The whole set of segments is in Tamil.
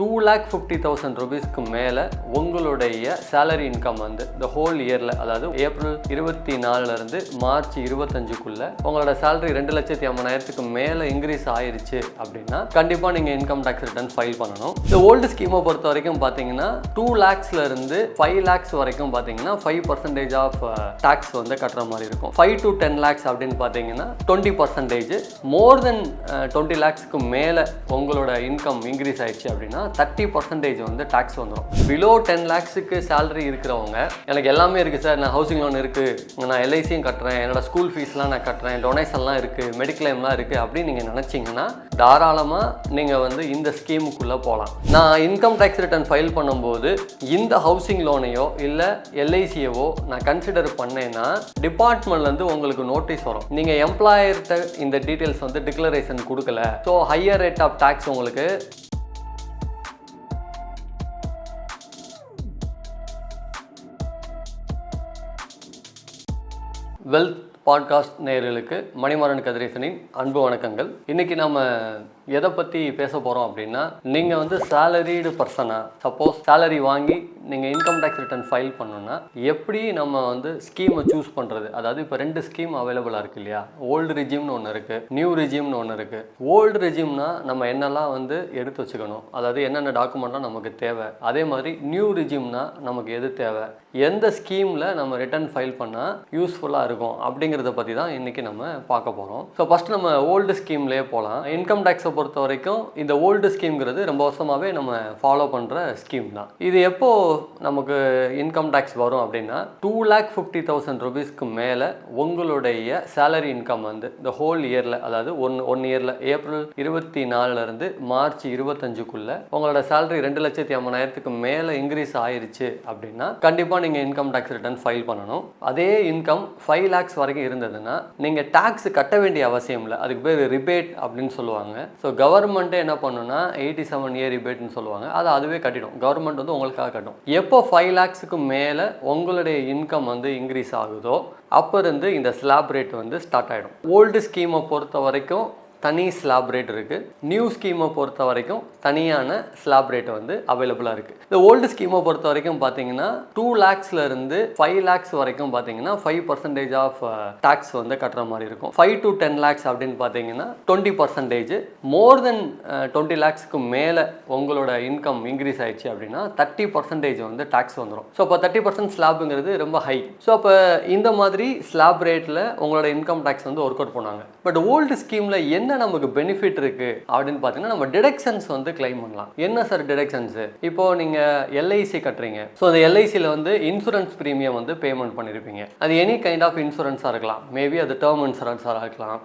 2,50,000 ரூபீஸ்க்கு மேலே உங்களுடைய சேலரி இன்கம் வந்து இந்த ஹோல் இயரில், அதாவது ஏப்ரல் 24லேருந்து மார்ச் 25க்குள்ள உங்களோட சேலரி 2,50,000 மேலே இன்க்ரீஸ் ஆயிருச்சு அப்படின்னா கண்டிப்பாக நீங்கள் இன்கம் டேக்ஸ் ரிட்டர்ன் ஃபைல் பண்ணணும். இந்த ஓல்டு ஸ்கீமை பொறுத்த வரைக்கும் பார்த்தீங்கன்னா 2 lakhsலேருந்து 5 lakhs வரைக்கும் பார்த்தீங்கன்னா 5% ஆஃப் டேக்ஸ் வந்து கட்டுற மாதிரி இருக்கும். 5 to 10 lakhs அப்படின்னு பார்த்தீங்கன்னா 20%. மோர் தென் 20 lakhsக்கு மேலே உங்களோட இன்கம் இன்க்ரீஸ் ஆயிடுச்சு அப்படின்னா 30% வந்து டேக்ஸ் வந்துடும். பிலோ 10 lakhsக்கு சேலரி இருக்கிறவங்க, எனக்கு எல்லாமே இருக்குது சார், நான் ஹவுசிங் லோன் இருக்குது, நான் எல்ஐசியும் கட்டுறேன், என்னோட ஸ்கூல் ஃபீஸ்லாம் நான் கட்டுறேன், டொனேஷன்லாம் இருக்குது, மெடிக்ளைம்லாம் இருக்குது அப்படின்னு நீங்கள் நினச்சிங்கன்னா தாராளமாக நீங்கள் வந்து இந்த ஸ்கீமுக்குள்ளே போகலாம். நான் இன்கம் டேக்ஸ் ரிட்டர்ன் ஃபைல் பண்ணும்போது இந்த ஹவுசிங் லோனையோ இல்லை எல்ஐசியவோ நான் கன்சிடர் பண்ணேன்னா டிபார்ட்மெண்ட்லேருந்து உங்களுக்கு நோட்டீஸ் வரும். நீங்கள் எம்ப்ளாயர்கிட்ட இந்த டீட்டெயில்ஸ் வந்து டிக்ளரேஷன் கொடுக்கல, so higher rate of tax உங்களுக்கு வெல்த் பாட்காஸ்ட் நேயர்களுக்கு மணிமாறன் கதிரேசனின் அன்பு வணக்கங்கள். இன்றைக்கி நம்ம எதை பற்றி பேச போகிறோம் அப்படின்னா, நீங்கள் வந்து சேலரிடு பர்சனாக சப்போஸ் சேலரி வாங்கி நீங்கள் இன்கம் டேக்ஸ் ரிட்டர்ன் ஃபைல் பண்ணணுன்னா எப்படி நம்ம வந்து ஸ்கீமை சூஸ் பண்ணுறது. அதாவது இப்போ 2 ஸ்கீம் அவைலபிளாக இருக்குது இல்லையா. ஓல்டு ரிஜிம்னு ஒன்று இருக்குது, நியூ ரிஜிம்னு ஒன்று இருக்குது. ஓல்டு ரிஜிம்னா நம்ம என்னெல்லாம் வந்து எடுத்து வச்சுக்கணும், அதாவது என்னென்ன டாக்குமெண்ட்லாம் நமக்கு தேவை. அதே மாதிரி நியூ ரிஜிம்னா நமக்கு எது தேவை, எந்த ஸ்கீமில் நம்ம ரிட்டர்ன் ஃபைல் பண்ணால் யூஸ்ஃபுல்லாக இருக்கும் அப்படிங்கிறத பற்றி தான் இன்றைக்கி நம்ம பார்க்க போகிறோம். ஸோ ஃபஸ்ட்டு நம்ம ஓல்டு ஸ்கீம்லேயே போகலாம். இன்கம் டேக்ஸை பொறுத்த வரைக்கும் இந்த ஓல்டு ஸ்கீம்ங்கிறது ரொம்ப வருஷமாகவே நம்ம ஃபாலோ பண்ணுற ஸ்கீம் தான். இது எப்போ நமக்கு இன்கம் டேக்ஸ் வரும் அப்படின்னா 2,50,000 ரூபீஸ்க்கு மேலே உங்களுடைய சேலரி இன்கம் வந்து இந்த ஹோல் இயரில், அதாவது ஒன் இயரில் ஏப்ரல் 24லேருந்து மார்ச் 25க்குள்ள உங்களோட சேலரி 2,50,000 மேலே இன்க்ரீஸ் ஆயிருச்சு அப்படின்னா கண்டிப்பாக நீங்கள் இன்கம் டேக்ஸ் ரிட்டர்ன் ஃபைல் பண்ணணும். அதே இன்கம் 5 lakhs வரைக்கும் இருந்ததுன்னா நீங்கள் டேக்ஸ் கட்ட வேண்டிய அவசியம் இல்லை. அதுக்கு பேர் ரிபேட் அப்படின்னு சொல்லுவாங்க. ஸோ கவர்மெண்ட்டே என்ன பண்ணுன்னா 87 year ரிபேட்னு சொல்லுவாங்க, அதை அதுவே கட்டிடும். கவர்மெண்ட் வந்து உங்களுக்காக கட்டும். எப்போ 5 lakhsக்கு மேலே உங்களுடைய இன்கம் வந்து இன்க்ரீஸ் ஆகுதோ அப்போ இருந்து இந்த ஸ்லாப் ரேட் வந்து ஸ்டார்ட் ஆகிடும். ஓல்டு ஸ்கீமை பொறுத்த வரைக்கும் தனி ஸ்லாப் ரேட் இருக்குது. நியூ ஸ்கீமை பொறுத்த வரைக்கும் தனியான ஸ்லாப் ரேட் வந்து அவைலபிளாக இருக்குது. இந்த ஓல்டு ஸ்கீமை பொறுத்த வரைக்கும் பார்த்தீங்கன்னா 2 lakhsலேருந்து 5 lakhs வரைக்கும் பார்த்தீங்கன்னா 5% ஆஃப் டேக்ஸ் வந்து கட்டுற மாதிரி இருக்கும். 5 to 10 lakhs அப்படின்னு பார்த்தீங்கன்னா 20%. மோர் தென் 20 lakhsக்கு மேலே உங்களோட இன்கம் இன்க்ரீஸ் ஆயிடுச்சு அப்படின்னா 30% வந்து டேக்ஸ் வந்துடும். ஸோ அப்போ 30% ஸ்லாப்புங்கிறது ரொம்ப ஹை. ஸோ அப்போ இந்த மாதிரி ஸ்லாப் ரேட்டில் உங்களோட இன்கம் டேக்ஸ் வந்து ஒர்க் அவுட் பண்ணாங்க. பட் ஓல்டு ஸ்கீமில் என்ன நமக்கு பெனிஃபிட் இருக்கு அப்படின்னு பார்த்தீங்கன்னா, நம்ம டிடக்ஷன்ஸ் வந்து கிளைம் பண்ணலாம். என்ன சார் டிடக்ஷன்ஸ்? இப்போ நீங்க எல்ஐசி கட்டுறீங்க. ஸோ அந்த எல்ஐசியில் வந்து இன்சூரன்ஸ் ப்ரீமியம் வந்து பேமெண்ட் பண்ணியிருப்பீங்க. அது எனி கைண்ட் ஆஃப் இன்சூரன்ஸாக இருக்கலாம். மேபி அது டேர்ம் இன்சூரன்ஸாக இருக்கலாம்,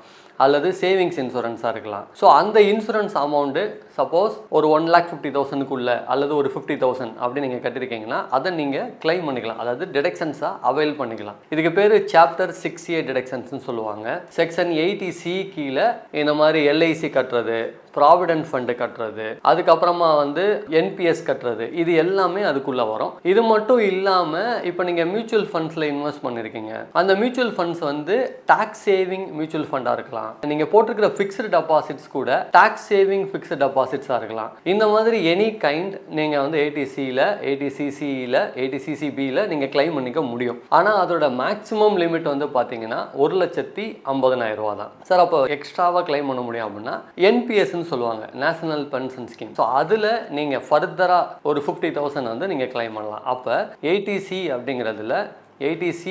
அல்லது சேவிங்ஸ் இன்சூரன்ஸாக இருக்கலாம். ஸோ அந்த இன்சூரன்ஸ் அமௌண்ட்டு சப்போஸ் ஒரு 1,50,000க்குள்ள அல்லது ஒரு 50,000 அப்படி நீங்கள் கட்டியிருக்கீங்கன்னா அதை நீங்கள் கிளைம் பண்ணிக்கலாம். அதாவது டிடக்ஷன்ஸாக அவைல் பண்ணிக்கலாம். இதுக்கு பேர் சாப்டர் 6A டிடக்ஷன்ஸ்னு சொல்லுவாங்க. செக்ஷன் 80C கீழே இந்த மாதிரி எல்ஐசி கட்டுறது, ப்ராவிடென்ட் ஃபண்டு கட்டுறது, அதுக்கப்புறமா வந்து என்பிஎஸ் கட்டுறது, இது எல்லாமே அதுக்குள்ளே வரும். இது மட்டும் இல்லாமல் இப்போ நீங்கள் மியூச்சுவல் ஃபண்ட்ஸில் இன்வெஸ்ட் பண்ணியிருக்கீங்க. அந்த மியூச்சுவல் ஃபண்ட்ஸ் வந்து டாக்ஸ் சேவிங் மியூச்சுவல் ஃபண்டாக இருக்கலாம். நீங்கள் போட்டிருக்கிற ஃபிக்ஸ்டு டெபாசிட்ஸ் கூட டாக்ஸ் சேவிங் ஃபிக்ஸ்டு டெபாசிட்ஸாக இருக்கலாம். இந்த மாதிரி எனி கைண்ட் நீங்கள் வந்து 80Cயில் 80CCயில் 80CCBயில் நீங்கள் கிளைம் பண்ணிக்க முடியும். ஆனால் அதோட மேக்ஸிமம் லிமிட் வந்து பார்த்தீங்கன்னா 1,50,000 ரூபா தான். சார் அப்போ எக்ஸ்ட்ராவாக கிளைம் பண்ண முடியும் அப்படின்னா என்பிஎஸ் சொல்லுவாங்க, நேஷனல் பென்ஷன் ஸ்கீம். ஸோ அதில் நீங்கள் ஃபர்தராக ஒரு 50,000 வந்து நீங்கள் கிளைம் பண்ணலாம். அப்போ 80C அப்படிங்கிறதுல 80C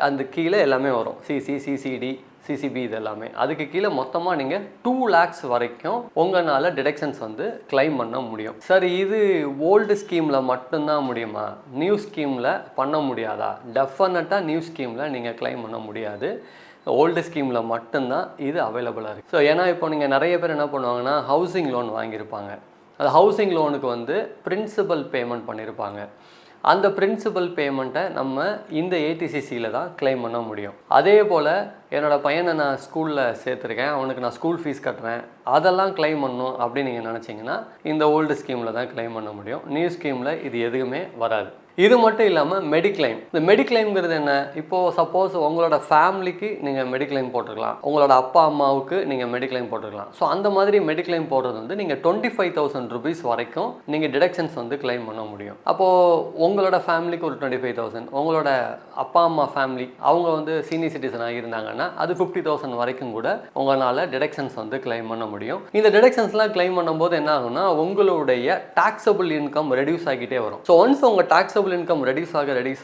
அந்த கீழே எல்லாமே வரும். சிசி, சிசிடி, சிசிபி, இது எல்லாமே. அதுக்கு கீழே மொத்தமாக நீங்கள் 2 lakhs வரைக்கும் உங்களால் டிடக்ஷன்ஸ் வந்து கிளைம் பண்ண முடியும். சார் இது ஓல்டு ஸ்கீமில் மட்டும்தான் முடியுமா, நியூ ஸ்கீமில் பண்ண முடியாதா? டெஃபினட்டாக நியூ ஸ்கீமில் நீங்கள் கிளைம் பண்ண முடியாது. ஓல்டு ஸ்கீமில் மட்டும்தான் இது அவைலபிளாக இருக்குது. ஸோ ஏன்னா இப்போ நீங்கள் நிறைய பேர் என்ன பண்ணுவாங்கன்னா ஹவுசிங் லோன் வாங்கியிருப்பாங்க. அந்த ஹவுசிங் லோனுக்கு வந்து பிரின்சிபல் பேமெண்ட் பண்ணியிருப்பாங்க. அந்த பிரின்சிபல் பேமெண்ட்டை நம்ம இந்த 80CCயில் தான் கிளைம் பண்ண முடியும். அதே போல் என்னோடய பையனை நான் ஸ்கூலில் சேர்த்துருக்கேன், அவனுக்கு நான் ஸ்கூல் ஃபீஸ் கட்டுறேன், அதெல்லாம் கிளைம் பண்ணணும் அப்படின்னு நீங்கள் நினச்சிங்கன்னா இந்த ஓல்டு ஸ்கீமில் தான் கிளைம் பண்ண முடியும். நியூ ஸ்கீமில் இது எதுவுமே வராது. இது மட்டும் இல்லாமல் மெடிக்ளைம். இந்த மெடிக்ளைம்ங்கிறது என்ன? இப்போது சப்போஸ் உங்களோட ஃபேமிலிக்கு நீங்கள் மெடிக்ளைம் போட்டுருக்கலாம், உங்களோட அப்பா அம்மாவுக்கு நீங்கள் மெடிக்ளைம் போட்டுருக்கலாம். ஸோ அந்த மாதிரி மெடிக்ளைம் போடுறது வந்து நீங்கள் 25,000 rupees வரைக்கும் நீங்கள் டிடக்ஷன்ஸ் வந்து கிளைம் பண்ண முடியும். அப்போது உங்களோட ஃபேமிலிக்கு ஒரு 25,000, உங்களோட அப்பா அம்மா ஃபேமிலி அவங்க வந்து சீனியர் சிட்டிசனாக இருந்தாங்கன்னா அது 50,000 வரைக்கும் கூட உங்களால் டிடக்ஷன்ஸ் வந்து கிளைம் பண்ண முடியும். இந்த டிடக்ஷன்ஸ்லாம் கிளைம் பண்ணும்போது என்ன ஆகும்னா உங்களுடைய டாக்ஸபிள் இன்கம் ரெடியூஸ் ஆகிட்டே வரும். ஸோ ஒன்ஸ் உங்கள் டாக்ஸபிள் இன்கம் ரெடியூஸ்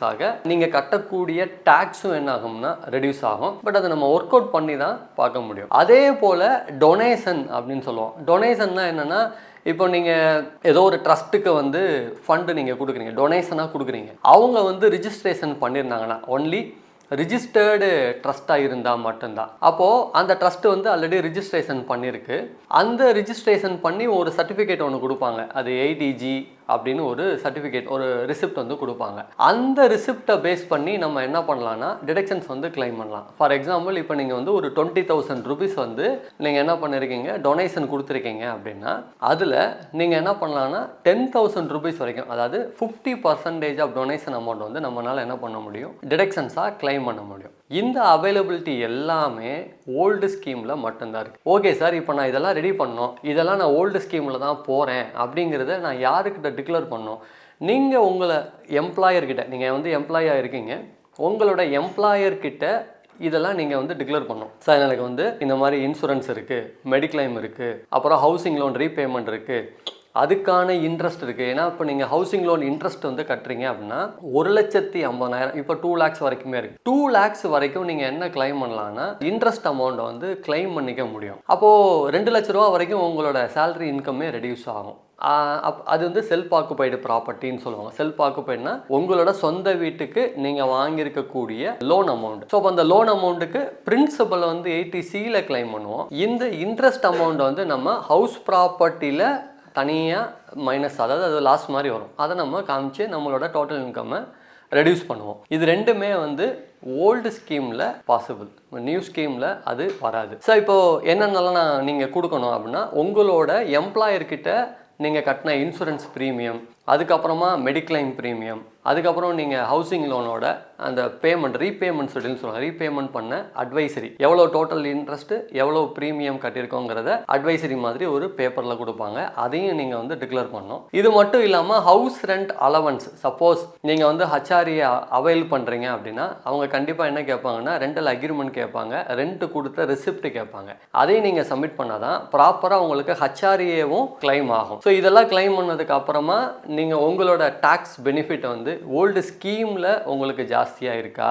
ஆக நீங்கள் கட்டக்கூடிய டாக்ஸும் என்ன ஆகும்னா ரெடியூஸ் ஆகும். பட் அதை நம்ம ஒர்க் அவுட் பண்ணி தான் பார்க்க முடியும். அதே போல் டொனேஷன் அப்படின்னு சொல்லுவோம். டொனேஷன்னா என்னென்னா, இப்போ நீங்கள் ஏதோ ஒரு ட்ரஸ்ட்டுக்கு வந்து ஃபண்டு நீங்கள் கொடுக்குறீங்க, டொனேஷனாக கொடுக்குறீங்க. அவங்க வந்து ரிஜிஸ்ட்ரேஷன் பண்ணியிருந்தாங்கன்னா ஒன்லி ரிஜிஸ்டர்டு ட்ரஸ்ட்டாக இருந்தால் மட்டும்தான். அப்போது அந்த ட்ரஸ்ட்டு வந்து ஆல்ரெடி ரிஜிஸ்ட்ரேஷன் பண்ணியிருக்கு. அந்த ரிஜிஸ்ட்ரேஷன் பண்ணி ஒரு சர்டிஃபிகேட் ஒன்று கொடுப்பாங்க. அது 8EG அப்படின்னு ஒரு சர்டிஃபிகேட், ஒரு ரிசிப்ட் வந்து கொடுப்பாங்க. அந்த ரிசிப்டை பேஸ் பண்ணி நம்ம என்ன பண்ணலாம்னா டிடக்ஷன்ஸ் வந்து கிளைம் பண்ணலாம். ஃபார் எக்ஸாம்பிள், இப்போ நீங்கள் வந்து ஒரு 20,000 rupees வந்து நீங்கள் என்ன பண்ணியிருக்கீங்க, டொனேஷன் கொடுத்துருக்கீங்க அப்படின்னா அதில் நீங்கள் என்ன பண்ணலாம்னா 10,000 rupees வரைக்கும், அதாவது 50% ஆஃப் டொனேஷன் அமௌண்ட் வந்து நம்மளால் என்ன பண்ண முடியும், டிடக்ஷன்ஸாக கிளைம் பண்ண முடியும். இந்த அவைலபிலிட்டி எல்லாமே ஓல்டு ஸ்கீமில் மட்டும்தான் இருக்குது. ஓகே சார், இப்போ நான் இதெல்லாம் ரெடி பண்ணோம், இதெல்லாம் நான் ஓல்டு ஸ்கீமில் தான் போகிறேன் அப்படிங்கிறத நான் யாருக்கிட்ட டிக்ளேர் பண்ணோம்? நீங்கள் உங்களை எம்ப்ளாயர்கிட்ட, நீங்கள் வந்து எம்ப்ளாயாக இருக்கீங்க, உங்களோட எம்ப்ளாயர்கிட்ட இதெல்லாம் நீங்கள் வந்து டிக்ளேர் பண்ணணும். சார் எனக்கு வந்து இந்த மாதிரி இன்சூரன்ஸ் இருக்குது, மெடிக்ளைம் இருக்குது, அப்புறம் ஹவுசிங் லோன் ரீபேமெண்ட் இருக்குது, அதுக்கான இன்ட்ரெஸ்ட் இருக்குது. ஏன்னா இப்போ நீங்கள் ஹவுசிங் லோன் இன்ட்ரெஸ்ட் வந்து கட்டுறீங்க அப்படின்னா 1,50,000, இப்போ 2 lakhs வரைக்குமே இருக்குது. 2 lakhs வரைக்கும் நீங்கள் என்ன கிளைம் பண்ணலான்னா இன்ட்ரெஸ்ட் அமௌண்ட்டை வந்து கிளைம் பண்ணிக்க முடியும். அப்போது 2 லட்ச ரூபா வரைக்கும் உங்களோட சேலரி இன்கமே ரெடியூஸ் ஆகும். அது வந்து செல்ஃப் ஆக்குபைடு ப்ராப்பர்ட்டின்னு சொல்லுவாங்க. செல்ஃப் ஆக்குபைடுனா உங்களோட சொந்த வீட்டுக்கு நீங்கள் வாங்கியிருக்கக்கூடிய லோன் அமௌண்ட். ஸோ அப்போ அந்த லோன் அமௌண்ட்டுக்கு பிரின்சிபல் வந்து 80Cல கிளைம் பண்ணுவோம். இந்த இன்ட்ரெஸ்ட் அமௌண்ட் வந்து நம்ம ஹவுஸ் ப்ராப்பர்ட்டியில் தனியாக மைனஸ், அதாவது அது லாஸ் மாதிரி வரும். அதை நம்ம காமிச்சு நம்மளோட டோட்டல் இன்கம்மை ரெடியூஸ் பண்ணுவோம். இது ரெண்டுமே வந்து ஓல்டு ஸ்கீமில் பாசிபிள், நியூ ஸ்கீமில் அது வராது. ஸோ இப்போது என்னென்னலாம் நீங்கள் கொடுக்கணும் அப்படின்னா, உங்களோட எம்ப்ளாயர்கிட்ட நீங்கள் கட்டின இன்சூரன்ஸ் ப்ரீமியம், அதுக்கப்புறமா மெடிக்ளைம் ப்ரீமியம், அதுக்கப்புறம் நீங்கள் ஹவுசிங் லோனோட அந்த பேமெண்ட், ரீபேமெண்ட் சொல்லி சொல்லுவாங்க, ரீபேமெண்ட் பண்ண அட்வைசரி, எவ்வளோ டோட்டல் இன்ட்ரெஸ்ட்டு எவ்வளோ ப்ரீமியம் கட்டியிருக்கோங்கிறத அட்வைசரி மாதிரி ஒரு பேப்பரில் கொடுப்பாங்க. அதையும் நீங்கள் வந்து டிக்ளேர் பண்ணணும். இது மட்டும் இல்லாமல் ஹவுஸ் ரெண்ட் அலவன்ஸ், சப்போஸ் நீங்கள் வந்து ஹச்ஆர்ஏ அவைல் பண்ணுறீங்க அப்படின்னா அவங்க கண்டிப்பாக என்ன கேட்பாங்கன்னா ரெண்டல் அக்ரிமெண்ட் கேட்பாங்க, ரெண்ட் கொடுத்த ரிசிப்ட் கேட்பாங்க. அதையும் நீங்கள் சப்மிட் பண்ணால் தான் ப்ராப்பராக உங்களுக்கு ஹச்ஆர்ஏவும் கிளைம் ஆகும். ஸோ இதெல்லாம் கிளைம் பண்ணதுக்கு அப்புறமா நீங்கள் உங்களோட டாக்ஸ் பெனிஃபிட் வந்து ஓல்டு ஸ்கீமில் உங்களுக்கு ஜாஸ்தியாக இருக்கா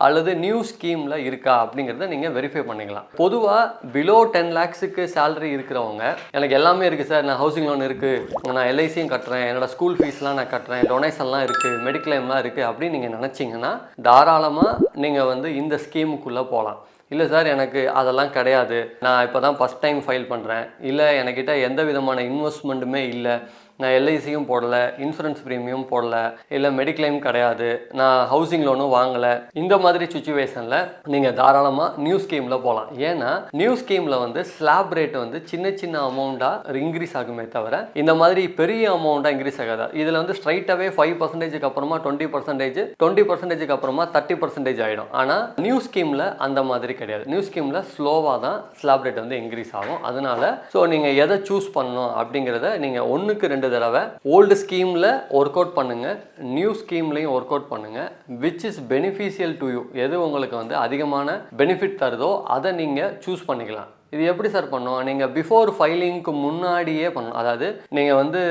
அல்லது நியூ ஸ்கீமில் இருக்கா அப்படிங்கிறத நீங்கள் வெரிஃபை பண்ணிக்கலாம். பொதுவாக பிலோ 10 lakhsக்கு சேலரி இருக்கிறவங்க, எனக்கு எல்லாமே இருக்குது சார், நான் ஹவுசிங் லோன் இருக்குது, நான் எல்ஐசியும் கட்டுறேன், என்னோடய ஸ்கூல் ஃபீஸ்லாம் நான் கட்டுறேன், டொனேஷன்லாம் இருக்குது, மெடிக்ளைம்லாம் இருக்குது அப்படின்னு நீங்கள் நினச்சிங்கன்னா தாராளமாக நீங்கள் வந்து இந்த ஸ்கீமுக்குள்ளே போகலாம். இல்லை சார் எனக்கு அதெல்லாம் கிடையாது, நான் இப்போ தான் ஃபஸ்ட் டைம் ஃபைல் பண்ணுறேன், இல்லை என்கிட்ட எந்த விதமான இன்வெஸ்ட்மெண்ட்டுமே இல்லை, நான் எல்ஐசியும் போடலை, இன்சூரன்ஸ் ப்ரீமியம் போடலை, இல்லை மெடிக்ளைம் கிடையாது, நான் ஹவுசிங் லோனும் வாங்கலை, இந்த மாதிரி சுச்சுவேஷனில் நீங்கள் தாராளமாக நியூ ஸ்கீமில் போகலாம். ஏன்னா நியூ ஸ்கீமில் வந்து ஸ்லாப் ரேட் வந்து சின்ன சின்ன அமௌண்ட்டாக இன்க்ரீஸ் ஆகுமே தவிர இந்த மாதிரி பெரிய அமௌண்ட்டாக இன்க்ரீஸ் ஆகாது. இதில் வந்து ஸ்ட்ரைட்டாகவே 5% அப்புறமா 20%, 20% அப்புறமா 30% ஆகிடும். ஆனால் நியூ ஸ்கீமில் அந்த மாதிரி கிடையாது. நியூ ஸ்கீமில் ஸ்லோவாக தான் ஸ்லாப் ரேட் வந்து இன்க்ரீஸ் ஆகும். அதனால ஸோ நீங்கள் எதை சூஸ் பண்ணணும் அப்படிங்கிறத நீங்கள் 1க்கு 2 தடவை ஓல்டு ஸ்கீமில் ஒர்க் அவுட் பண்ணுங்கள், நியூ ஸ்கீம்லையும் ஒர்க் அவுட் பண்ணுங்கள். Which is beneficial to you, எது உங்களுக்கு வந்து அதிகமான பெனிஃபிட் தருதோ அதை நீங்கள் சூஸ் பண்ணிக்கலாம். இது எப்படி சார் பண்ணோம்? நீங்கள் பிஃபோர் ஃபைலிங்க்கு முன்னாடியே பண்ணணும். அதாவது நீங்கள் வந்து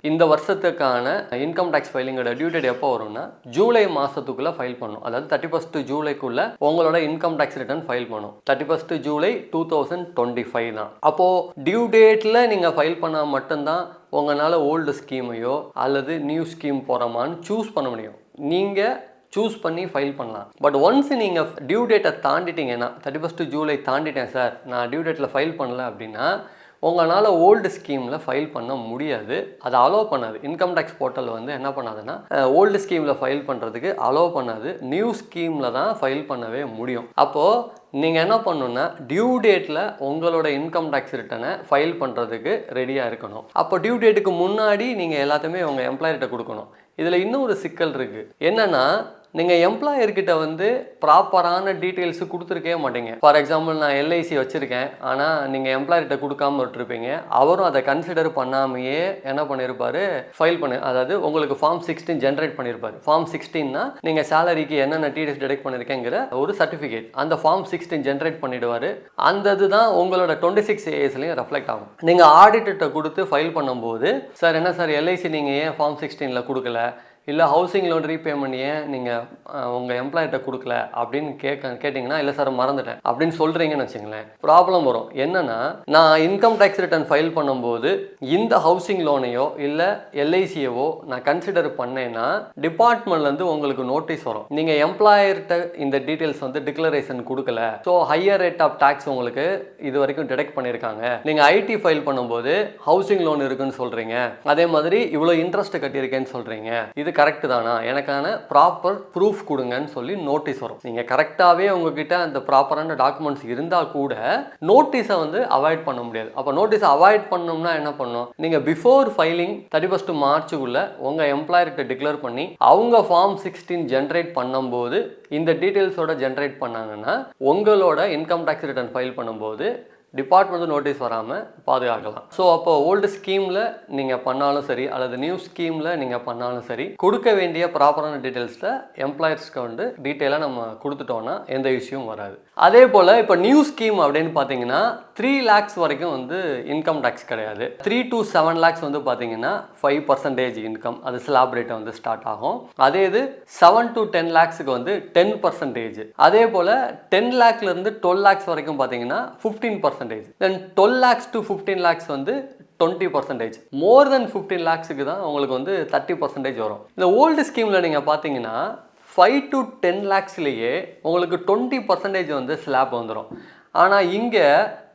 இந்த வருஷத்துக்கான இன்கம் டேக்ஸ் ஃபைலிங்கோட டியூ டேட் எப்போ வரும்னா ஜூலை மாதத்துக்குள்ளே ஃபைல் பண்ணணும். அதாவது 31st ஜூலைக்குள்ளே உங்களோட இன்கம் டேக்ஸ் ரிட்டர்ன் ஃபைல் பண்ணணும். 31st ஜூலை 2025 தான். அப்போது டியூ டேட்டில் நீங்கள் ஃபைல் பண்ணால் மட்டும்தான் உங்களால் ஓல்டு ஸ்கீமையோ அல்லது நியூ ஸ்கீம் போகிறோமான்னு சூஸ் பண்ண முடியும். நீங்கள் சூஸ் பண்ணி ஃபைல் பண்ணலாம். பட் ஒன்ஸ் நீங்கள் டியூ டேட்டை தாண்டிட்டீங்கன்னா 31st ஜூலை தாண்டிட்டேன் சார், நான் டியூ டேட்டில் ஃபைல் பண்ணல அப்படின்னா உங்களால் ஓல்டு ஸ்கீமில் ஃபைல் பண்ண முடியாது. அதை அலோவ் பண்ணாது. இன்கம் டேக்ஸ் போர்ட்டல் வந்து என்ன பண்ணாதுன்னா ஓல்டு ஸ்கீமில் ஃபைல் பண்ணுறதுக்கு அலோவ் பண்ணாது. நியூ ஸ்கீமில் தான் ஃபைல் பண்ணவே முடியும். அப்போது நீங்கள் என்ன பண்ணணுன்னா டியூ டேட்டில் உங்களோட இன்கம் டேக்ஸ் ரிட்டனை ஃபைல் பண்ணுறதுக்கு ரெடியாக இருக்கணும். அப்போ டியூ டேட்டுக்கு முன்னாடி நீங்கள் எல்லாத்தையுமே உங்கள் எம்ப்ளாயர்கிட்ட கொடுக்கணும். இதில் இன்னும் ஒரு சிக்கல் இருக்குது. என்னென்னா, நீங்கள் எம்ப்ளாயர்கிட்ட வந்து ப்ராப்பரான டீட்டெயில்ஸு கொடுத்துருக்கவே மாட்டீங்க. ஃபார் எக்ஸாம்பிள், நான் எல்ஐசி வச்சுருக்கேன், ஆனால் நீங்கள் எம்ப்ளாயர்கிட்ட கொடுக்காம விட்டுருப்பீங்க. அவரும் அதை கன்சிடர் பண்ணாமையே என்ன பண்ணியிருப்பார், ஃபைல் அதாவது உங்களுக்கு ஃபார்ம் 16 ஜென்ரேட் பண்ணியிருப்பார். ஃபார்ம் 16னா நீங்கள் சேலரிக்கு என்னென்ன டீடைல்ஸ் டிடெக்ட் பண்ணியிருக்கேங்கிற ஒரு சர்டிஃபிகேட், அந்த ஃபார்ம் 16 ஜென்ரேட் பண்ணிவிடுவார். அந்த இதுதான் உங்களோட 26 ASலையும் ரெஃப்ளெக்ட் ஆகும். நீங்கள் ஆடிட்டர்கிட்ட கொடுத்து ஃபைல் பண்ணும்போது, சார் என்ன சார் எல்ஐசி நீங்கள் ஏன் ஃபார்ம் 16ல் கொடுக்கல, இல்லை ஹவுசிங் லோன் ரீபேமெண்ட் ஏன் நீங்கள் உங்கள் எம்ப்ளாயிட்ட கொடுக்கல அப்படின்னு கேட்டிங்கன்னா, இல்லை சார் மறந்துட்டேன் அப்படின்னு சொல்கிறீங்கன்னு வச்சுங்களேன், ப்ராப்ளம் வரும். என்னென்னா, நான் இன்கம் டேக்ஸ் ரிட்டர்ன் ஃபைல் பண்ணும்போது இந்த ஹவுசிங் லோனையோ இல்லை எல்ஐசியவோ நான் கன்சிடர் பண்ணேன்னா டிபார்ட்மெண்ட்லேருந்து உங்களுக்கு நோட்டீஸ் வரும். நீங்கள் எம்ப்ளாயர்கிட்ட இந்த டீட்டெயில்ஸ் வந்து டிக்ளரேஷன் கொடுக்கல, so higher rate of tax உங்களுக்கு இது வரைக்கும் டிடெக்ட் பண்ணியிருக்காங்க. நீங்கள் ஐடி ஃபைல் பண்ணும்போது ஹவுசிங் லோன் இருக்குன்னு சொல்கிறீங்க, அதே மாதிரி இவ்வளோ இன்ட்ரெஸ்ட் கட்டியிருக்கேன்னு சொல்கிறீங்க, இது கரெக்டு தானா, எனக்கான ப்ராப்பர் ப்ரூஃப் கொடுங்கன்னு சொல்லி நோட்டீஸ் வரும். நீங்கள் கரெக்டாகவே உங்ககிட்ட அந்த ப்ராப்பரான டாக்குமெண்ட்ஸ் இருந்தால் கூட நோட்டீஸை வந்து அவாய்ட் பண்ண முடியாது. அப்போ நோட்டீஸை அவாய்ட் பண்ணணும்னா என்ன பண்ணணும், நீங்கள் பிஃபோர் ஃபைலிங் 31 மார்ச்சுக்குள்ளே உங்கள் எம்ப்ளாயர்கிட்ட டிக்ளேர் பண்ணி அவங்க ஃபார்ம் 16 ஜென்ரேட் பண்ணும்போது இந்த டீட்டெயில்ஸோட ஜென்ரேட் பண்ணாங்கன்னா உங்களோட இன்கம் டேக்ஸ் ரிட்டர்ன் ஃபைல் பண்ணும்போது டிபார்ட்மெண்ட் நோட்டீஸ் வராமல் பாதுகாக்கலாம். ஸோ அப்போ ஓல்டு ஸ்கீமில் நீங்கள் பண்ணாலும் சரி அல்லது நியூ ஸ்கீமில் நீங்கள் பண்ணாலும் சரி, கொடுக்க வேண்டிய ப்ராப்பரான டீட்டெயில்ஸில் எம்ப்ளாயர்ஸ்க்கு வந்து டீட்டெயிலாக நம்ம கொடுத்துட்டோன்னா எந்த இஷ்யூவும் வராது. அதே போல் இப்போ நியூ ஸ்கீம் அப்படின்னு பார்த்தீங்கன்னா 3 lakhs வரைக்கும் வந்து இன்கம் டேக்ஸ் கிடையாது. 3 to 7 lakhs வந்து பார்த்தீங்கன்னா 5% இன்கம், அது ஸ்லாப் ரேட்டை வந்து ஸ்டார்ட் ஆகும். அதே இது 7 to 10 lakhsக்கு வந்து 10%. அதே போல் 10 lakhலேருந்து 12 lakhs வரைக்கும் பார்த்தீங்கன்னா 15%. Then 12 lakhs to 15 lakhs வந்து 20%. மோர் தென் 15 lakhsக்கு தான் உங்களுக்கு வந்து 30% வரும். இந்த ஓல்டு ஸ்கீமில் நீங்கள் பார்த்தீங்கன்னா 5 to 10 lakhsலேயே உங்களுக்கு 20% வந்து ஸ்லாப் வந்துடும். ஆனால் இங்கே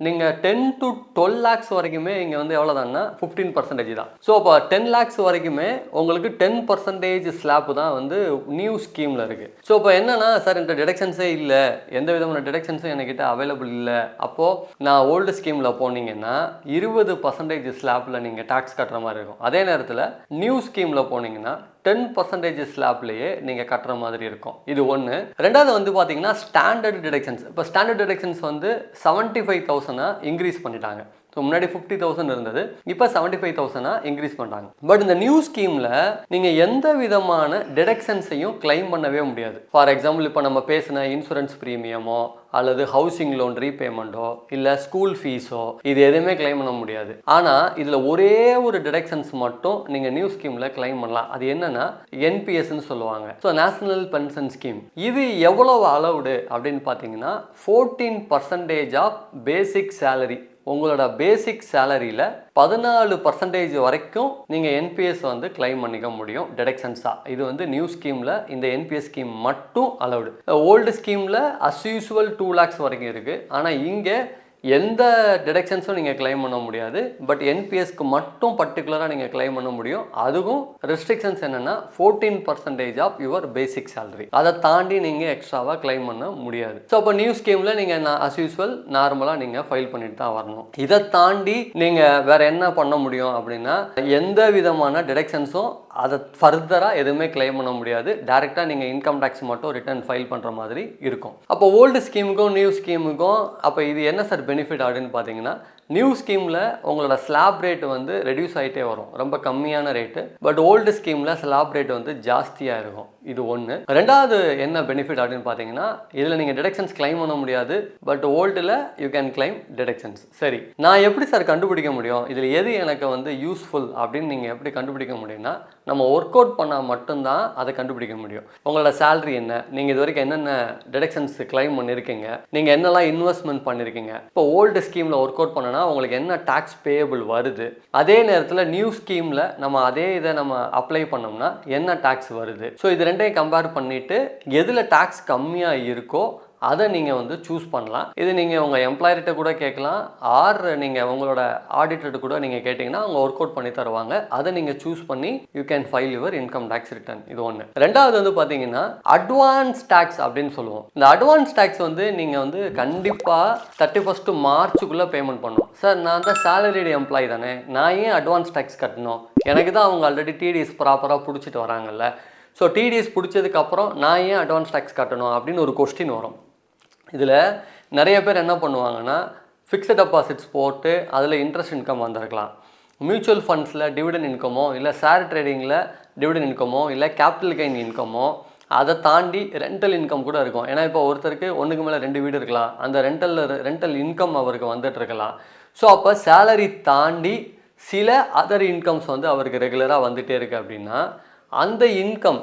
நீங்கள் 10 to 12 lakhs வரைக்குமே இங்கே வந்து எவ்வளோ தான்னா 15% தான். ஸோ அப்போ 10 lakhs வரைக்குமே உங்களுக்கு 10% ஸ்லாப்பு தான் வந்து நியூ ஸ்கீமில் இருக்குது. ஸோ இப்போ என்னென்னா, சார் என்கிட்ட டிடக்ஷன்ஸே இல்லை, எந்த விதமான டிடக்ஷன்ஸும் என்கிட்ட அவைலபிள் இல்லை, அப்போது நான் ஓல்டு ஸ்கீமில் போனீங்கன்னா 20% ஸ்லாப்பில் நீங்கள் டேக்ஸ் கட்டுற மாதிரி இருக்கும். அதே நேரத்தில் நியூ ஸ்கீமில் போனீங்கன்னா 10% ஸ்லாப்லேயே நீங்கள் கட்டுற மாதிரி இருக்கும். இது ஒன்று. ரெண்டாவது வந்து பார்த்தீங்கன்னா ஸ்டாண்டர்ட் டிடக்ஷன்ஸ். இப்போ ஸ்டாண்டர்ட் டிடக்ஷன்ஸ் வந்து 75,000 இன்க்ரீஸ் பண்ணிட்டாங்க. ஸோ முன்னாடி 50,000 இருந்தது, இப்போ 75,000 இன்க்ரீஸ் பண்ணுறாங்க. பட் இந்த நியூ ஸ்கீமில் நீங்கள் எந்த விதமான டிடக்ஷன்ஸையும் கிளைம் பண்ணவே முடியாது. ஃபார் எக்ஸாம்பிள், இப்போ நம்ம பேசின இன்சூரன்ஸ் ப்ரீமியமோ அல்லது ஹவுசிங் லோன் ரீபேமெண்ட்டோ இல்லை ஸ்கூல் ஃபீஸோ இது எதுவுமே கிளைம் பண்ண முடியாது. ஆனால் இதில் ஒரே ஒரு டிடக்ஷன்ஸ் மட்டும் நீங்கள் நியூ ஸ்கீமில் கிளைம் பண்ணலாம். அது என்னன்னா என்பிஎஸ்ன்னு சொல்லுவாங்க. So national pension scheme. இது எவ்வளவு அலவுடு அப்படின்னு பார்த்தீங்கன்னா 14% ஆஃப் பேசிக் சேலரி. உங்களோட பேசிக் சேலரியில் 14% வரைக்கும் நீங்கள் என்பிஎஸ் வந்து கிளைம் பண்ணிக்க முடியும் டிடக்ஷன்ஸாக. இது வந்து நியூ ஸ்கீமில் இந்த என்பிஎஸ் ஸ்கீம் மட்டும் அலவுடு. ஓல்டு ஸ்கீமில் அஸ் யூஸ்வல் 2 lakhs வரைக்கும் இருக்குது. ஆனால் இங்கே எந்த டிடக்ஷன்ஸும் நீங்கள் கிளைம் பண்ண முடியாது. பட் என்பிஎஸ்க்கு மட்டும் பர்டிகுலராக நீங்கள் கிளைம் பண்ண முடியும். அதுவும் ரெஸ்ட்ரிக்ஷன்ஸ் என்னென்னா 14% ஆஃப் யுவர் பேசிக் சேலரி. அதை தாண்டி நீங்கள் எக்ஸ்ட்ராவாக கிளைம் பண்ண முடியாது. ஸோ அப்போ நியூ ஸ்கீமில் நீங்கள் அஸ் யூஸ்வல் நார்மலாக நீங்கள் ஃபைல் பண்ணிட்டு தான் வரணும். இதை தாண்டி நீங்கள் வேறு என்ன பண்ண முடியும் அப்படின்னா, எந்த விதமான டிடக்ஷன்ஸும் அதை ஃபர்தராக எதுவுமே கிளைம் பண்ண முடியாது. டேரெக்டாக நீங்கள் இன்கம் டேக்ஸ் மட்டும் ரிட்டர்ன் ஃபைல் பண்ணுற மாதிரி இருக்கும். அப்போ ஓல்டு ஸ்கீமுக்கும் நியூ ஸ்கீமுக்கும் அப்போ இது என்ன சார் பெனிஃபிட் அப்படின்னு பார்த்தீங்கன்னா, நியூ ஸ்கீமில் உங்களோட ஸ்லாப் ரேட் வந்து ரெடியூஸ் ஆகிட்டே வரும், ரொம்ப கம்மியான ரேட்டு. பட் ஓல்டு ஸ்கீமில் ஸ்லாப் ரேட் வந்து ஜாஸ்தியாக இருக்கும். இது ஒன்று. ரெண்டாவது என்ன பெனிஃபிட் அப்படின்னு பார்த்தீங்கன்னா, இதில் நீங்கள் டிடக்ஷன்ஸ் கிளைம் பண்ண முடியாது. பட் ஓல்டில் யூ கேன் கிளைம் டிடக்ஷன்ஸ். சரி, நான் எப்படி சார் கண்டுபிடிக்க முடியும் இதில் எது எனக்கு வந்து யூஸ்ஃபுல் அப்படின்னு நீங்கள் எப்படி கண்டுபிடிக்க முடியும்னா, நம்ம ஒர்க் அவுட் பண்ணால் மட்டும்தான் அதை கண்டுபிடிக்க முடியும். உங்களோட சேலரி என்ன, நீங்கள் இது வரைக்கும் என்னென்ன டிடக்ஷன்ஸ் கிளைம் பண்ணியிருக்கீங்க, நீங்கள் என்னெல்லாம் இன்வெஸ்ட்மெண்ட் பண்ணியிருக்கீங்க. இப்போ ஓல்டு ஸ்கீமில் ஒர்க் அவுட் பண்ணனா உங்களுக்கு என்ன டாக்ஸ் பேயபிள் வருது, அதே நேரத்தில் நியூ ஸ்கீமில் நம்ம அதே இதை நம்ம அப்ளை பண்ணோம்னா என்ன டாக்ஸ் வருது. ஸோ இது ரெண்டையும் கம்பேர் பண்ணிவிட்டு எதில் டாக்ஸ் கம்மியாக இருக்கோ அதை நீங்கள் வந்து சூஸ் பண்ணலாம். இது நீங்கள் உங்கள் எம்ப்ளாயர்கிட்ட கூட கேட்கலாம், ஆர் நீங்கள் உங்களோட ஆடிட்டர்கிட்ட கூட நீங்கள் கேட்டிங்கன்னா அவங்க ஒர்க் அவுட் பண்ணி தருவாங்க. அதை நீங்கள் சூஸ் பண்ணி you can file your income tax return. இது ஒன்று. ரெண்டாவது வந்து பார்த்தீங்கன்னா அட்வான்ஸ் டேக்ஸ் அப்படின்னு சொல்லுவோம். இந்த அட்வான்ஸ் டேக்ஸ் வந்து நீங்கள் வந்து கண்டிப்பாக 31 மார்ச்சுக்குள்ளே பேமெண்ட் பண்ணணும். சார் நான் தான் சேலரிடு எம்ப்ளாயி தானே, நான் ஏன் அட்வான்ஸ் டேக்ஸ் கட்டணும், எனக்கு தான் அவங்க ஆல்ரெடி டிடிஎஸ் ப்ராப்பராக பிடிச்சிட்டு வராங்கல்ல. ஸோ டிடிஎஸ் பிடிச்சதுக்கப்புறம் நான் ஏன் அட்வான்ஸ் டேக்ஸ் கட்டணும் அப்படின்னு ஒரு கொஸ்டின் வரும். இதில் நிறைய பேர் என்ன பண்ணுவாங்கன்னா, ஃபிக்ஸட் டெபாசிட்ஸ் போட்டு அதில் இன்ட்ரெஸ்ட் இன்கம் வந்திருக்கலாம். மியூச்சுவல் ஃபண்ட்ஸில் டிவிடன் இன்கமோ, இல்லை ஷேர் ட்ரேடிங்கில் டிவிடன் இன்கமோ, இல்லை கேபிட்டல் கெயின் இன்கமோ, அதை தாண்டி ரெண்டல் இன்கம் கூட இருக்கும். ஏன்னா இப்போ ஒருத்தருக்கு ஒன்றுக்கு மேலே 2 வீடு இருக்கலாம். அந்த ரெண்டல் இன்கம் அவருக்கு வந்துட்டுருக்கலாம். ஸோ அப்போ சேலரி தாண்டி சில அதர் இன்கம்ஸ் வந்து அவருக்கு ரெகுலராக வந்துகிட்டே இருக்குது அப்படின்னா, அந்த இன்கம்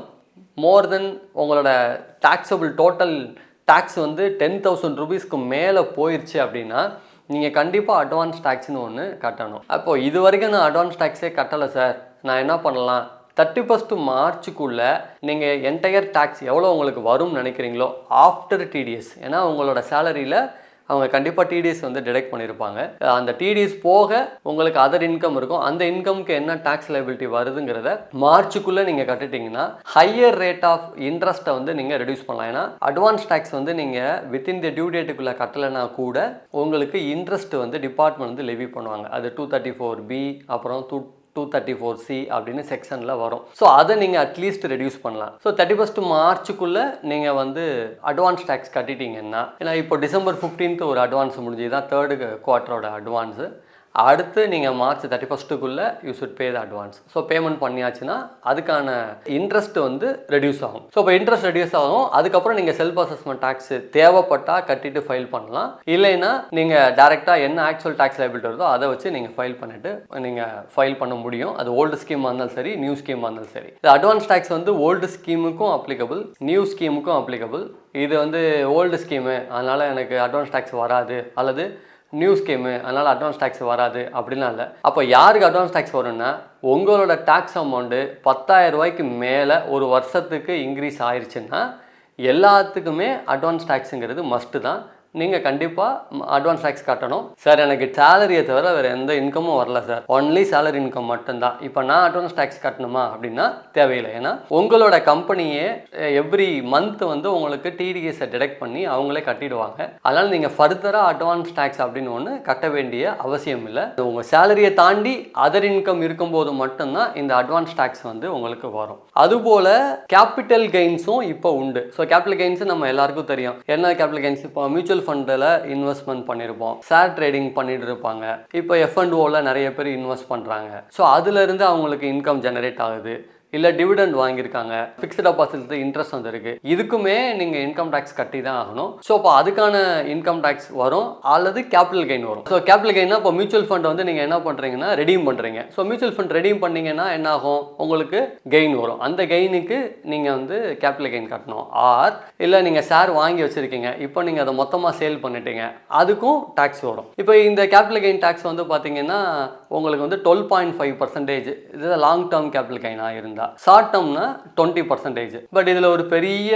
மோர் தென் உங்களோட டாக்ஸபிள் டோட்டல் டேக்ஸ் வந்து 10,000 ரூபீஸ்க்கு மேலே போயிடுச்சு அப்படின்னா நீங்கள் கண்டிப்பாக அட்வான்ஸ் டேக்ஸ்னு ஒன்று கட்டணும். அப்போது இது வரைக்கும் நான் அட்வான்ஸ் டேக்ஸே கட்டலை சார், நான் என்ன பண்ணலாம்? 31 மார்ச்சுக்குள்ளே நீங்கள் என்டையர் டேக்ஸ் எவ்வளோ உங்களுக்கு வரும்னு நினைக்கிறீங்களோ ஆஃப்டர் டிடிஎஸ், ஏன்னா உங்களோட சேலரியில் அவங்க கண்டிப்பாக டிடிஎஸ் வந்து டிடெக்ட் பண்ணியிருப்பாங்க. அந்த டிடிஎஸ் போக உங்களுக்கு அதர் இன்கம் இருக்கும். அந்த இன்கம்க்கு என்ன டேக்ஸ் லைபிலிட்டி வருதுங்கிறத மார்ச்சுக்குள்ளே நீங்கள் கட்டிட்டீங்கன்னா ஹையர் ரேட் ஆஃப் இன்ட்ரெஸ்ட்டை வந்து நீங்கள் ரெடியூஸ் பண்ணலாம். ஏன்னா அட்வான்ஸ் டேக்ஸ் வந்து நீங்கள் வித்தின் தி டியூ டேட்டுக்குள்ளே கட்டலைன்னா கூட உங்களுக்கு இன்ட்ரெஸ்ட் வந்து டிபார்ட்மெண்ட் வந்து லெவி பண்ணுவாங்க. அது 234B அப்புறம் 234C அப்படின்னு செக்ஷனில் வரும். ஸோ அதை நீங்கள் அட்லீஸ்ட் ரெடியூஸ் பண்ணலாம். ஸோ 31 மார்ச்சுக்குள்ளே நீங்கள் வந்து அட்வான்ஸ் டேக்ஸ் கட்டிட்டீங்கன்னா, ஏன்னா இப்போ டிசம்பர் 15th ஒரு அட்வான்ஸ் முடிஞ்சு தான் 3rd குவார்ட்டரோட அட்வான்ஸு. அடுத்து நீங்கள் மார்ச் 31க்குள்ளே you should pay the advance. So payment பண்ணியாச்சுன்னா அதுக்கான இன்ட்ரெஸ்ட் வந்து ரெடியூஸ் ஆகும். ஸோ இப்போ இன்ட்ரெஸ்ட் ரெடியூஸ் ஆகும். அதுக்கப்புறம் நீங்கள் செல்ஃப் அசஸ்மெண்ட் டேக்ஸ் தேவைப்பட்டால் கட்டிட்டு ஃபைல் பண்ணலாம். இல்லைன்னா நீங்கள் டேரெக்டாக என்ன ஆக்சுவல் டேக்ஸ் லைபிலிட்டி வருதோ அதை வச்சு நீங்கள் ஃபைல் பண்ணிவிட்டு நீங்கள் ஃபைல் பண்ண முடியும். அது ஓல்டு ஸ்கீமாக இருந்தாலும் சரி, நியூ ஸ்கீமாக இருந்தாலும் சரி. இந்த அட்வான்ஸ் டேக்ஸ் வந்து ஓல்டு ஸ்கீமுக்கும் அப்ளிகபிள், நியூ ஸ்கீமுக்கும் அப்ளிகபிள். இது வந்து ஓல்டு ஸ்கீமு அதனால் எனக்கு அட்வான்ஸ் டேக்ஸ் வராது, அல்லது நியூ ஸ்கீமு அதனால் அட்வான்ஸ் டேக்ஸ் வராது அப்படிலாம் இல்லை. அப்போ யாருக்கு அட்வான்ஸ் டேக்ஸ் வரும்னா, உங்களோட டேக்ஸ் அமௌண்ட்டு 10,000 ரூபாய்க்கு மேலே ஒரு வருஷத்துக்கு இன்க்ரீஸ் ஆயிடுச்சுன்னா எல்லாத்துக்குமே அட்வான்ஸ் டேக்ஸுங்கிறது மஸ்ட்டு தான். நீங்கள் கண்டிப்பாக அட்வான்ஸ் டேக்ஸ் கட்டணும். சார் எனக்கு சேலரியை தவிர வேறு எந்த இன்கமும் வரல சார், ஒன்லி சேலரி இன்கம் மட்டும்தான், இப்போ நான் அட்வான்ஸ் டேக்ஸ் கட்டணுமா அப்படின்னா தேவையில்லை. ஏன்னா உங்களோட கம்பெனியே எவ்ரி மந்த் வந்து உங்களுக்கு டிடிஎஸை டிடெக்ட் பண்ணி அவங்களே கட்டிடுவாங்க. அதனால் நீங்கள் ஃபர்தராக அட்வான்ஸ் டேக்ஸ் அப்படின்னு ஒன்று கட்ட வேண்டிய அவசியம் இல்லை. உங்கள் சேலரியை தாண்டி அதர் இன்கம் இருக்கும்போது மட்டும்தான் இந்த அட்வான்ஸ் டேக்ஸ் வந்து உங்களுக்கு வரும். அதுபோல் கேபிட்டல் கெயின்ஸும் இப்போ உண்டு. ஸோ கேபிட்டல் கெயின்ஸு நம்ம எல்லாருக்கும் தெரியும். என்ன கேபிட்டல் கெயின்ஸ்? இப்போ மியூச்சுவல் ஃபண்டில் இன்வெஸ்ட்மெண்ட் பண்ணியிருப்போம், ஷேர் ட்ரேடிங் பண்ணிட்டு இருப்பாங்க, இப்போ F&Oவில் நிறைய பேர் இன்வெஸ்ட் பண்ணுறாங்க. ஸோ அதுலேருந்து அவங்களுக்கு இன்கம் ஜெனரேட் ஆகுது. இல்லை டிவிடெண்ட் வாங்கியிருக்காங்க, ஃபிக்ஸ்ட் டெபாசிட் இன்ட்ரெஸ்ட் வந்துருக்கு, இதுக்குமே நீங்கள் இன்கம் டேக்ஸ் கட்டி தான் ஆகணும். ஸோ அப்போ அதுக்கான இன்கம் டேக்ஸ் வரும், அல்லது கேபிட்டல் கெயின் வரும். ஸோ கேபிட்டல் கெயின்னா இப்போ மியூச்சுவல் ஃபண்ட் வந்து நீங்கள் என்ன பண்ணுறீங்கன்னா ரெடீம் பண்ணுறீங்க. ஸோ மியூச்சுவல் ஃபண்ட் ரெடீம் பண்ணிங்கன்னா என்ன ஆகும்? உங்களுக்கு கெயின் வரும். அந்த கெயினுக்கு நீங்கள் வந்து கேபிட்டல் கெயின் கட்டணும். ஆர் இல்லை நீங்கள் ஷேர் வாங்கி வச்சுருக்கீங்க, இப்போ நீங்கள் அதை மொத்தமாக சேல் பண்ணிட்டீங்க, அதுக்கும் டேக்ஸ் வரும். இப்போ இந்த கேபிட்டல் கெயின் டேக்ஸ் வந்து பார்த்தீங்கன்னா உங்களுக்கு வந்து 12.5% இது லாங் டேர்ம் கேபிட்டல் கெயினாக இருந்தால், ஷார்ட் டேர்ம்னா 20%. பட் இதில் ஒரு பெரிய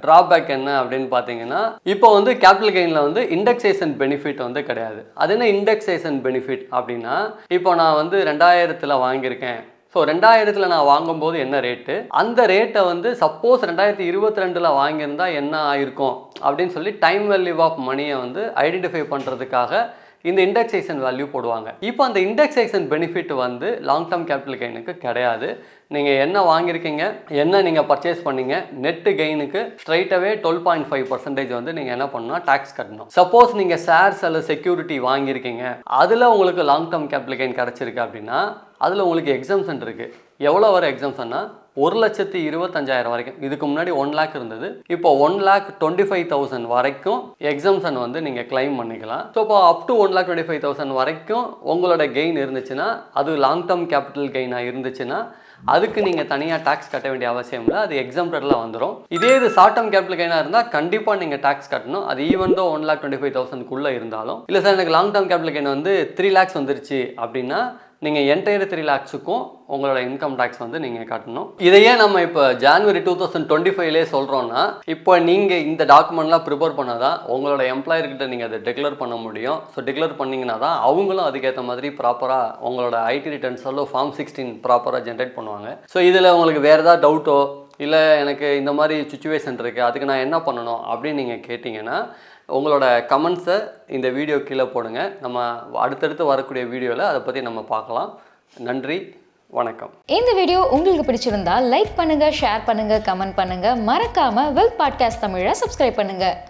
டிராபேக் என்ன அப்படின்னு பார்த்தீங்கன்னா, இப்போ வந்து கேபிட்டல் கெயினில் வந்து இண்டெக்ஸேஷன் பெனிஃபிட் வந்து கிடையாது. அது என்ன இண்டெக்ஸேஷன் பெனிஃபிட் அப்படின்னா, இப்போ நான் வந்து 2000 வாங்கியிருக்கேன். ஸோ 2000 நான் வாங்கும்போது என்ன ரேட்டு, அந்த ரேட்டை வந்து சப்போஸ் 2022 வாங்கியிருந்தா என்ன ஆயிருக்கும் அப்படின்னு சொல்லி டைம் வேல்யூ ஆஃப் மணியை வந்து ஐடென்டிஃபை பண்ணுறதுக்காக இந்த இண்டெக்ஸேஷன் வேல்யூ போடுவாங்க. இப்போ அந்த இண்டெக்ஸேஷன் பெனிஃபிட் வந்து லாங் டேர்ம் கேபிட்டல் கெயினுக்கு கிடையாது. நீங்கள் என்ன வாங்கியிருக்கீங்க, என்ன நீங்கள் பர்ச்சேஸ் பண்ணீங்க, நெட்டு கெயினுக்கு ஸ்ட்ரைட்டாகவே 12.5% வந்து நீங்கள் என்ன பண்ணணும், டேக்ஸ் கட்டணும். சப்போஸ் நீங்கள் ஷேர்ஸ் அல்லது செக்யூரிட்டி வாங்கியிருக்கீங்க, அதில் உங்களுக்கு லாங் டேர்ம் கேபிட்டல் கெயின் கிடச்சிருக்கு அப்படின்னா அதில் உங்களுக்கு எக்ஸம்ஷன் இருக்குது. எவ்வளோ வர எக்ஸம்ஷன்னா 1,25,000 வரைக்கும். இதுக்கு முன்னாடி 1 lakh இருந்தது, இப்போ 1,25,000 வரைக்கும் எக்ஸம்ஷன் வந்து நீங்கள் கிளைம் பண்ணிக்கலாம். ஸோ இப்போ அப் டு 1,25,000 வரைக்கும் உங்களோட கெயின் இருந்துச்சுன்னா, அது லாங் டேர்ம் கேபிட்டல் கெயினாக இருந்துச்சுன்னா அதுக்கு நீங்கள் தனியாக டேக்ஸ் கட்ட வேண்டிய அவசியம் இல்லை, அது எக்ஸம்ப்டடில் வந்துடும். இதே இது ஷார்ட் டேர்ம் கேபிட்டல் கெயினாக இருந்தால் கண்டிப்பாக நீங்கள் டேக்ஸ் கட்டணும். அது ஈவன் தோ 1,25,000 இருந்தாலும். இல்லை சார் எனக்கு லாங் டேர்ம் கேபிட்டல் கெயின் வந்து 3 lakhs வந்துருச்சு அப்படின்னா நீங்கள் என்டையர் 3 lakhsக்கும் உங்களோட இன்கம் டேக்ஸ் வந்து நீங்கள் கட்டணும். இதையே நம்ம இப்போ ஜான்வரி 2025 சொல்கிறோன்னா, இப்போ நீங்கள் இந்த டாக்குமெண்ட்லாம் ப்ரிப்பேர் பண்ணால் தான் உங்களோட எம்ப்ளாயர்கிட்ட நீங்கள் அதை டிக்ளேர் பண்ண முடியும். ஸோ டிக்ளேர் பண்ணிங்கன்னா தான் அவங்களும் அதுக்கேற்ற மாதிரி ப்ராப்பராக உங்களோட ஐடி ரிட்டர்ன்ஸோ ஃபார்ம் 16 ப்ராப்பராக ஜென்ரேட் பண்ணுவாங்க. ஸோ இதில் உங்களுக்கு வேறு ஏதாவது டவுட்டோ, இல்லை எனக்கு இந்த மாதிரி சுச்சுவேஷன் இருக்குது, அதுக்கு நான் என்ன பண்ணணும் அப்படின்னு நீங்கள் கேட்டிங்கன்னா உங்களோட கமெண்ட்ஸை இந்த வீடியோ கீழே போடுங்க. நம்ம அடுத்தடுத்து வரக்கூடிய வீடியோவில் அதை பற்றி நம்ம பார்க்கலாம். நன்றி, வணக்கம். இந்த வீடியோ உங்களுக்கு பிடிச்சிருந்தா லைக் பண்ணுங்க, ஷேர் பண்ணுங்க, கமெண்ட் பண்ணுங்க. மறக்காம வெல்த் பாட்காஸ்ட் தமிழை சப்ஸ்கிரைப் பண்ணுங்க.